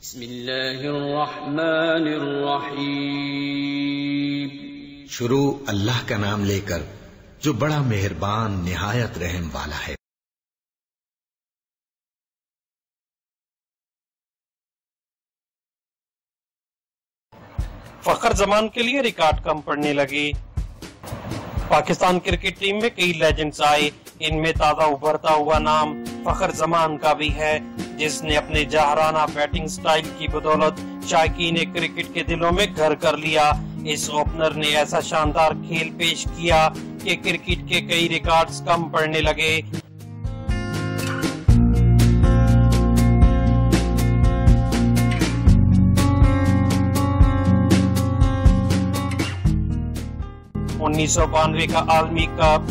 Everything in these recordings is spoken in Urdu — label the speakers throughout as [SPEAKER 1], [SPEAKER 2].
[SPEAKER 1] بسم اللہ الرحمن الرحیم۔
[SPEAKER 2] شروع اللہ کا نام لے کر جو بڑا مہربان نہایت رحم والا ہے۔
[SPEAKER 3] فخر زمان کے لیے ریکارڈ کم پڑنے لگے۔ پاکستان کرکٹ ٹیم میں کئی لیجنڈز آئے، ان میں تازہ ابھرتا ہوا نام فخر زمان کا بھی ہے، جس نے اپنے جاہرانہ بیٹنگ سٹائل کی بدولت شائقین کرکٹ کے دلوں میں گھر کر لیا۔ اس اوپنر نے ایسا شاندار کھیل پیش کیا کہ کرکٹ کے کئی ریکارڈز کم پڑنے لگے۔ انیس سو 92 کا عالمی کپ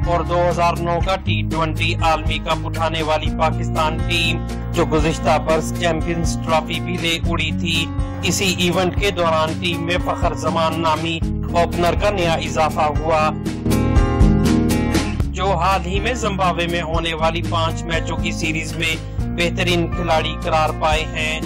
[SPEAKER 3] اور 2009 کا T20 عالمی کپ اٹھانے والی پاکستان ٹیم جو گزشتہ برس چیمپئنز ٹرافی بھی لے اڑی تھی، اسی ایونٹ کے دوران ٹیم میں فخر زمان نامی اوپنر کا نیا اضافہ ہوا، جو حال ہی میں زمبابوے میں ہونے والی 5 میچوں کی سیریز میں بہترین کھلاڑی قرار پائے ہیں۔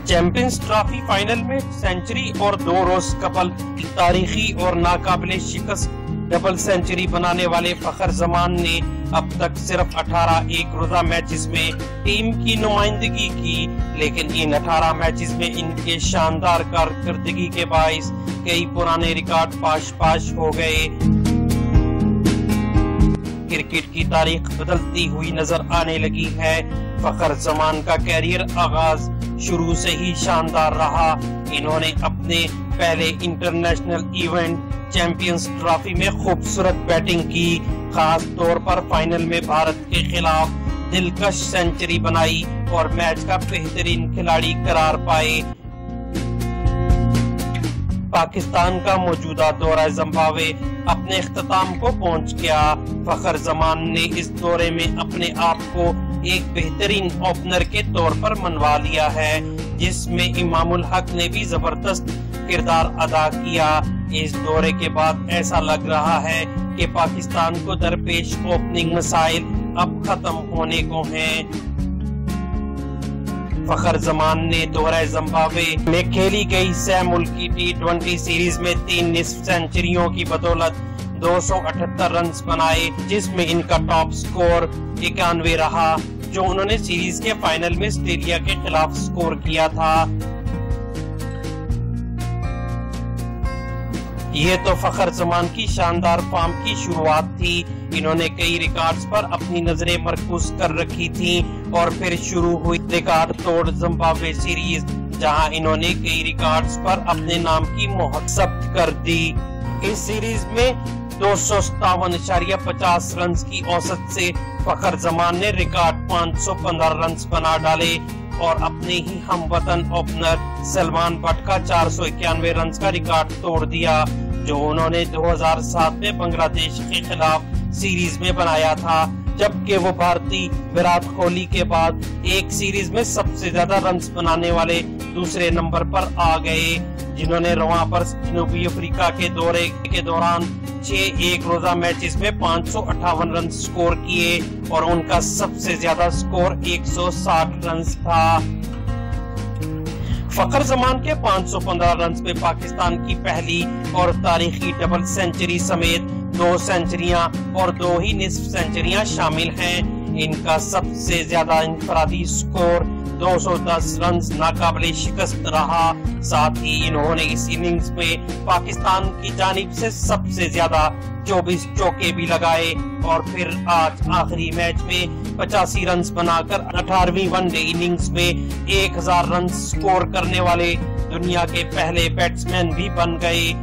[SPEAKER 3] چیمپئنز ٹرافی فائنل میں سینچری اور 2 روز قبل تاریخی اور ناقابل شکست ڈبل سینچری بنانے والے فخر زمان نے اب تک صرف 18 ایک روزہ میچز میں ٹیم کی نمائندگی کی، لیکن ان 18 میچز میں ان کے شاندار کارکردگی کے باعث کئی پرانے ریکارڈ پاش ہو گئے۔ کرکٹ کی تاریخ بدلتی ہوئی نظر آنے لگی ہے۔ فخر زمان کا کیریئر آغاز شروع سے ہی شاندار رہا۔ انہوں نے اپنے پہلے انٹرنیشنل ایونٹ چیمپئنز ٹرافی میں خوبصورت بیٹنگ کی، خاص طور پر فائنل میں بھارت کے خلاف دلکش سینچری بنائی اور میچ کا بہترین کھلاڑی قرار پائے۔ پاکستان کا موجودہ دورہ زمبابوے اپنے اختتام کو پہنچ گیا۔ فخر زمان نے اس دورے میں اپنے آپ کو ایک بہترین اوپنر کے طور پر منوا لیا ہے، جس میں امام الحق نے بھی زبردست کردار ادا کیا۔ اس دورے کے بعد ایسا لگ رہا ہے کہ پاکستان کو درپیش اوپننگ مسائل اب ختم ہونے کو ہیں۔ فخر زمان نے دورہ زمبابوے میں کھیلی گئی سہ ملکی T20 سیریز میں 3 نصف سینچریوں کی بدولت 278 رنز بنائے، جس میں ان کا ٹاپ سکور 91 رہا، جو انہوں نے سیریز کے فائنل میں آسٹریلیا کے خلاف سکور کیا تھا۔ یہ تو فخر زمان کی شاندار فارم کی شروعات تھی۔ انہوں نے کئی ریکارڈز پر اپنی نظریں مرکوز کر رکھی تھیں اور پھر شروع ہوئی ریکارڈ توڑ زمبابوے سیریز، جہاں انہوں نے کئی ریکارڈز پر اپنے نام کی مہر ثبت کر دی۔ اس سیریز میں 257.50 رنز کی اوسط سے فخر زمان نے ریکارڈ 515 رنز بنا ڈالے اور اپنے ہی ہم وطن اوپنر سلمان بٹ کا 491 رنز کا ریکارڈ توڑ دیا، جو انہوں نے 2007 میں بنگلہ دیش کے خلاف سیریز میں بنایا تھا، جبکہ وہ بھارتی وراٹ کوہلی کے بعد ایک سیریز میں سب سے زیادہ رنز بنانے والے دوسرے نمبر پر آ گئے، جنہوں نے رواں برس جنوبی افریقہ کے دورے کے دوران 6 ایک روزہ میچز میں 558 رنز سکور کیے اور ان کا سب سے زیادہ سکور 160 رنز تھا۔ فخر زمان کے 515 رنز میں پاکستان کی پہلی اور تاریخی ڈبل سینچری سمیت 2 سینچریاں اور 2 ہی نصف سینچریاں شامل ہیں۔ ان کا سب سے زیادہ انفرادی سکور 210 رنز ناقابل شکست رہا، ساتھ ہی انہوں نے اس اننگز میں پاکستان کی جانب سے سب سے زیادہ 24 چوکے بھی لگائے اور پھر آج آخری میچ میں 85 رنز بنا کر 18ویں ون ڈے اننگز میں 1000 رنز سکور کرنے والے دنیا کے پہلے بیٹسمین بھی بن گئے۔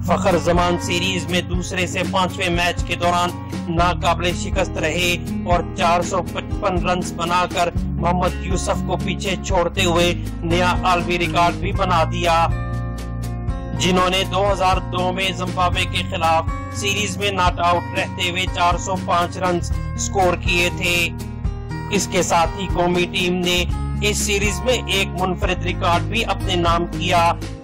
[SPEAKER 3] فخر زمان سیریز میں دوسرے سے 5ویں میچ کے دوران ناقابل شکست رہے اور 455 رنز بنا کر محمد یوسف کو پیچھے چھوڑتے ہوئے نیا عالمی ریکارڈ بھی بنا دیا، جنہوں نے 2002 میں زمبابوے کے خلاف سیریز میں ناٹ آؤٹ رہتے ہوئے 405 رنز سکور کیے تھے۔ اس کے ساتھ ہی قومی ٹیم نے اس سیریز میں ایک منفرد ریکارڈ بھی اپنے نام کیا،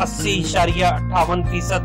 [SPEAKER 3] 80.58%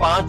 [SPEAKER 3] 5